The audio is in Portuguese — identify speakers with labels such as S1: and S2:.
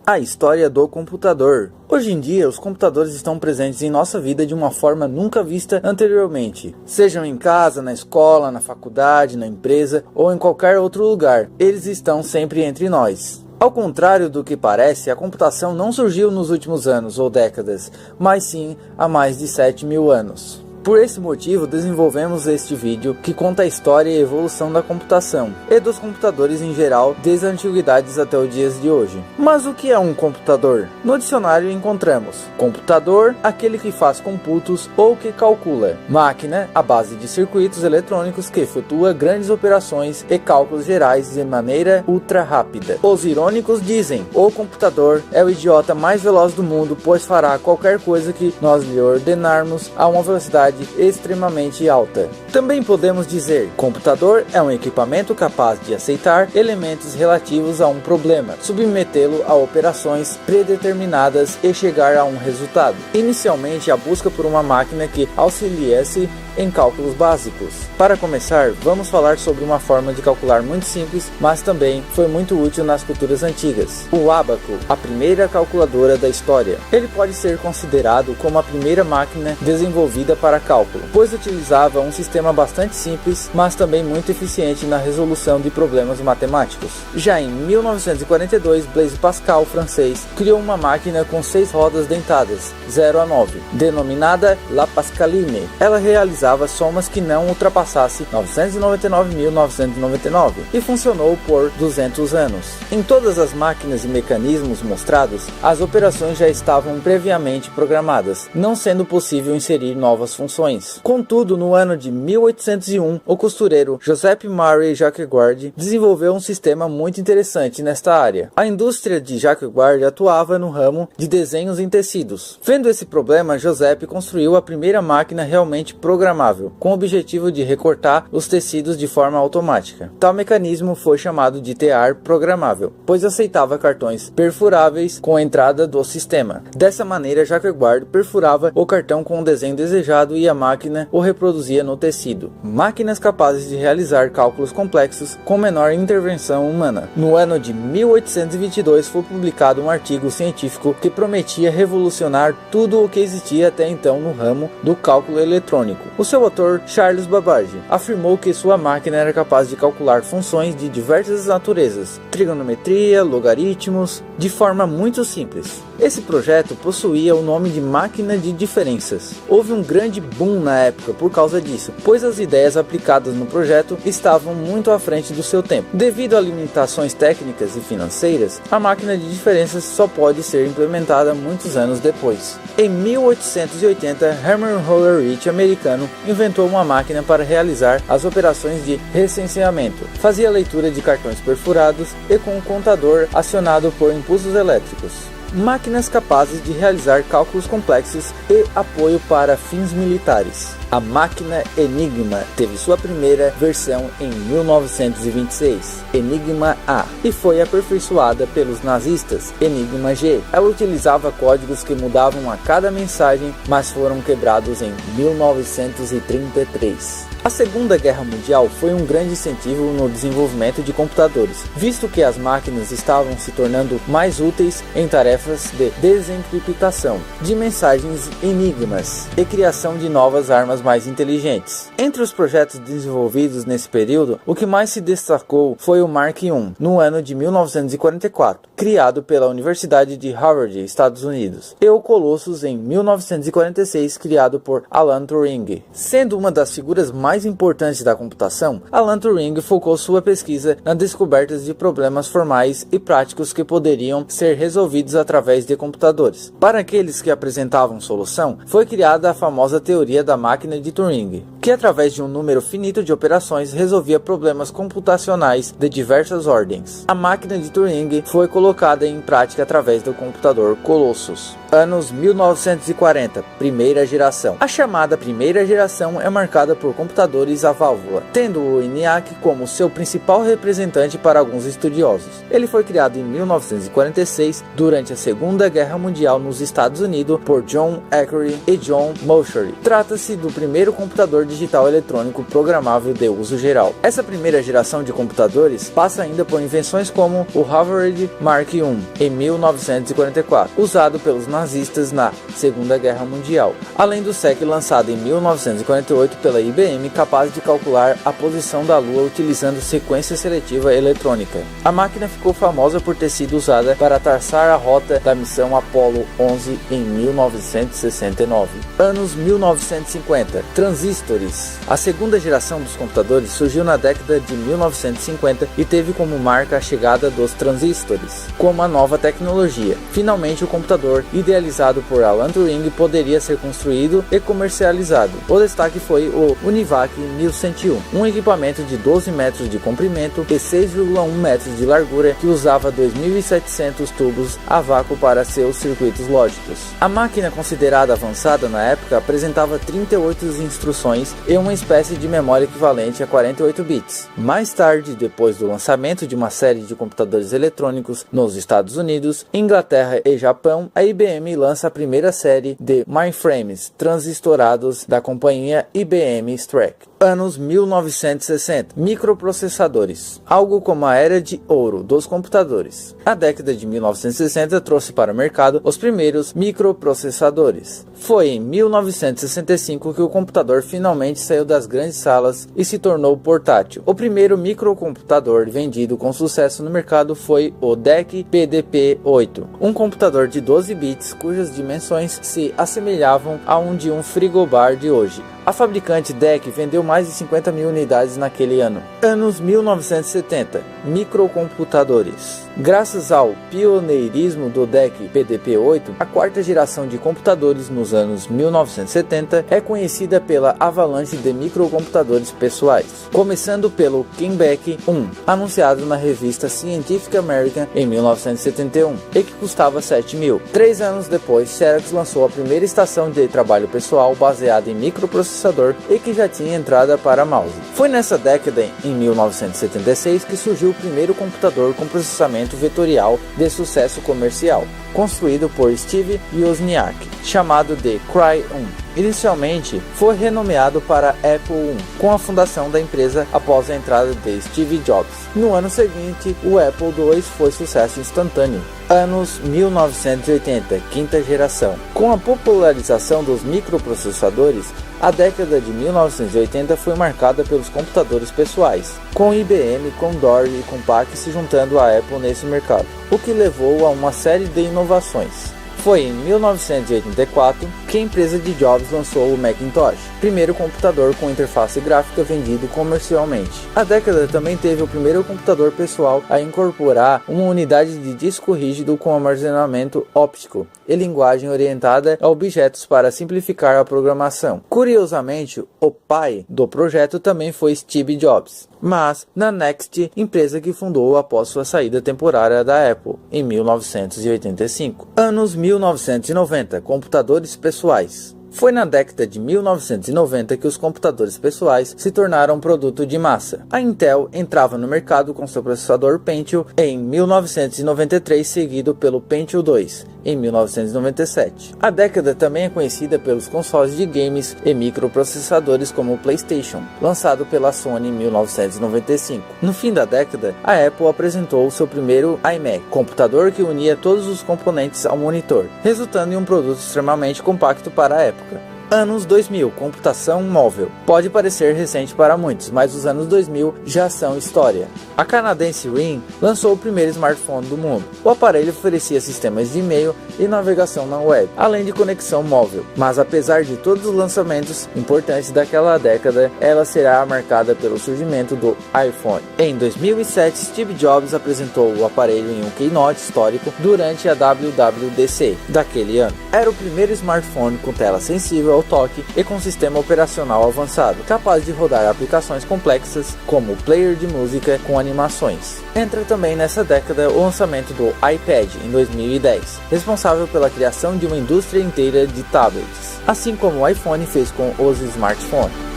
S1: A história do computador. Hoje em dia, os computadores estão presentes em nossa vida de uma forma nunca vista anteriormente. Sejam em casa, na escola, na faculdade, na empresa ou em qualquer outro lugar, eles estão sempre entre nós. Ao contrário do que parece, a computação não surgiu nos últimos anos ou décadas, mas sim há mais de 7.000 anos. Por esse motivo, desenvolvemos este vídeo que conta a história e a evolução da computação e dos computadores em geral, desde as antiguidades até os dias de hoje. Mas o que é um computador? No dicionário encontramos: computador, aquele que faz computos ou que calcula; máquina, a base de circuitos eletrônicos que efetua grandes operações e cálculos gerais de maneira ultra rápida. Os irônicos dizem: o computador é o idiota mais veloz do mundo, pois fará qualquer coisa que nós lhe ordenarmos a uma velocidade extremamente alta. Também podemos dizer: computador é um equipamento capaz de aceitar elementos relativos a um problema, submetê-lo a operações predeterminadas e chegar a um resultado. Inicialmente, a busca por uma máquina que auxiliasse em cálculos básicos. Para começar, vamos falar sobre uma forma de calcular muito simples, mas também foi muito útil nas culturas antigas: o ábaco, a primeira calculadora da história. Ele pode ser considerado como a primeira máquina desenvolvida para cálculo, pois utilizava um sistema bastante simples, mas também muito eficiente na resolução de problemas matemáticos. Já em 1942, Blaise Pascal, francês, criou uma máquina com 6 rodas dentadas, 0 a 9, denominada La Pascaline. Ela realizava somas que não ultrapassasse 999.999 e funcionou por 200 anos. Em todas as máquinas e mecanismos mostrados, as operações já estavam previamente programadas, não sendo possível inserir novas funções. Contudo, no ano de 1801, o costureiro Joseph-Marie Jacquard desenvolveu um sistema muito interessante nesta área. A indústria de Jacquard atuava no ramo de desenhos em tecidos. Vendo esse problema, Joseph construiu a primeira máquina realmente programável, com o objetivo de recortar os tecidos de forma automática. Tal mecanismo foi chamado de tear programável, pois aceitava cartões perfuráveis com a entrada do sistema. Dessa maneira, Jacquard perfurava o cartão com o desenho desejado e a máquina o reproduzia no tecido. Máquinas capazes de realizar cálculos complexos com menor intervenção humana. No ano de 1822 foi publicado um artigo científico que prometia revolucionar tudo o que existia até então no ramo do cálculo eletrônico. O seu autor, Charles Babbage, afirmou que sua máquina era capaz de calcular funções de diversas naturezas, trigonometria, logaritmos, de forma muito simples. Esse projeto possuía o nome de máquina de diferenças. Houve um grande boom na época por causa disso, pois as ideias aplicadas no projeto estavam muito à frente do seu tempo. Devido a limitações técnicas e financeiras, a máquina de diferenças só pode ser implementada muitos anos depois. Em 1880, Herman Hollerith, americano, inventou uma máquina para realizar as operações de recenseamento. Fazia leitura de cartões perfurados e com um contador acionado por impulsos elétricos. Máquinas capazes de realizar cálculos complexos e apoio para fins militares. A máquina Enigma teve sua primeira versão em 1926, Enigma A, e foi aperfeiçoada pelos nazistas, Enigma G. Ela utilizava códigos que mudavam a cada mensagem, mas foram quebrados em 1933. A Segunda Guerra Mundial foi um grande incentivo no desenvolvimento de computadores, visto que as máquinas estavam se tornando mais úteis em tarefas de desencriptação de mensagens enigmas e criação de novas armas mais inteligentes. Entre os projetos desenvolvidos nesse período, o que mais se destacou foi o Mark I, no ano de 1944, criado pela Universidade de Harvard, Estados Unidos, e o Colossus em 1946, criado por Alan Turing. Sendo uma das figuras mais importantes da computação, Alan Turing focou sua pesquisa na descoberta de problemas formais e práticos que poderiam ser resolvidos através de computadores. Para aqueles que apresentavam solução, foi criada a famosa teoria da máquina de Turing, que através de um número finito de operações resolvia problemas computacionais de diversas ordens. A máquina de Turing foi colocada em prática através do computador Colossus. Anos 1940, primeira geração. A chamada primeira geração é marcada por computadores a válvula, tendo o ENIAC como seu principal representante para alguns estudiosos. Ele foi criado em 1946 durante a Segunda Guerra Mundial nos Estados Unidos por John Ackery e John Mauchly. Trata-se do primeiro computador digital eletrônico programável de uso geral. Essa primeira geração de computadores passa ainda por invenções como o Harvard Mark I, em 1944, usado pelos nazistas na Segunda Guerra Mundial, além do SEC lançado em 1948 pela IBM, capaz de calcular a posição da Lua utilizando sequência seletiva eletrônica. A máquina ficou famosa por ter sido usada para traçar a rota da missão Apollo 11 em 1969. Anos 1950. Transistores. A segunda geração dos computadores surgiu na década de 1950 e teve como marca a chegada dos transistores, como a nova tecnologia. Finalmente, o computador, idealizado por Alan Turing, poderia ser construído e comercializado. O destaque foi o Univac 1101, um equipamento de 12 metros de comprimento e 6,1 metros de largura que usava 2.700 tubos a vácuo para seus circuitos lógicos. A máquina, considerada avançada na época, apresentava 38 instruções e uma espécie de memória equivalente a 48 bits. Mais tarde, depois do lançamento de uma série de computadores eletrônicos nos Estados Unidos, Inglaterra e Japão, a IBM lança a primeira série de mainframes transistorados da companhia IBM Strec. Anos 1960. Microprocessadores. Algo como a era de ouro dos computadores. A década de 1960 trouxe para o mercado os primeiros microprocessadores. Foi em 1965 que o computador finalmente saiu das grandes salas e se tornou portátil. O primeiro microcomputador vendido com sucesso no mercado foi o DEC PDP-8, um computador de 12 bits cujas dimensões se assemelhavam a um de um frigobar de hoje. A fabricante DEC vendeu mais de 50 mil unidades naquele ano. Anos 1970. Microcomputadores. Graças ao pioneirismo do DEC PDP-8, a quarta geração de computadores nos anos 1970 é conhecida pela avalanche de microcomputadores pessoais, começando pelo Kenbeck 1, anunciado na revista Scientific American em 1971, e que custava 7 mil. 3 anos depois, Xerox lançou a primeira estação de trabalho pessoal baseada em microprocessador e que já tinha entrada para mouse. Foi nessa década, em 1976, que surgiu o primeiro computador com processamento vetorial de sucesso comercial, construído por Steve Wozniak, chamado de Cray-1. Inicialmente, foi renomeado para Apple I, com a fundação da empresa após a entrada de Steve Jobs. No ano seguinte, o Apple II foi sucesso instantâneo. Anos 1980, quinta geração. Com a popularização dos microprocessadores, a década de 1980 foi marcada pelos computadores pessoais, com IBM, Commodore e Compaq se juntando à Apple nesse mercado, o que levou a uma série de inovações. Foi em 1984 que a empresa de Jobs lançou o Macintosh, primeiro computador com interface gráfica vendido comercialmente. A década também teve o primeiro computador pessoal a incorporar uma unidade de disco rígido com armazenamento óptico e linguagem orientada a objetos para simplificar a programação. Curiosamente, o pai do projeto também foi Steve Jobs, mas na Next, empresa que fundou após sua saída temporária da Apple, em 1985. Anos 1990, computadores pessoais. Foi na década de 1990 que os computadores pessoais se tornaram um produto de massa. A Intel entrava no mercado com seu processador Pentium em 1993, seguido pelo Pentium II em 1997. A década também é conhecida pelos consoles de games e microprocessadores como o PlayStation, lançado pela Sony em 1995. No fim da década, a Apple apresentou seu primeiro iMac, computador que unia todos os componentes ao monitor, resultando em um produto extremamente compacto para a época. Anos 2000, computação móvel. Pode parecer recente para muitos, mas os anos 2000 já são história. A canadense Ring lançou o primeiro smartphone do mundo. O aparelho oferecia sistemas de e-mail e navegação na web, além de conexão móvel. Mas apesar de todos os lançamentos importantes daquela década, ela será marcada pelo surgimento do iPhone. Em 2007, Steve Jobs apresentou o aparelho em um keynote histórico durante a WWDC daquele ano. Era o primeiro smartphone com tela sensível ao toque e com sistema operacional avançado, capaz de rodar aplicações complexas como player de música com animações. Entra também nessa década o lançamento do iPad em 2010, responsável pela criação de uma indústria inteira de tablets, assim como o iPhone fez com os smartphones.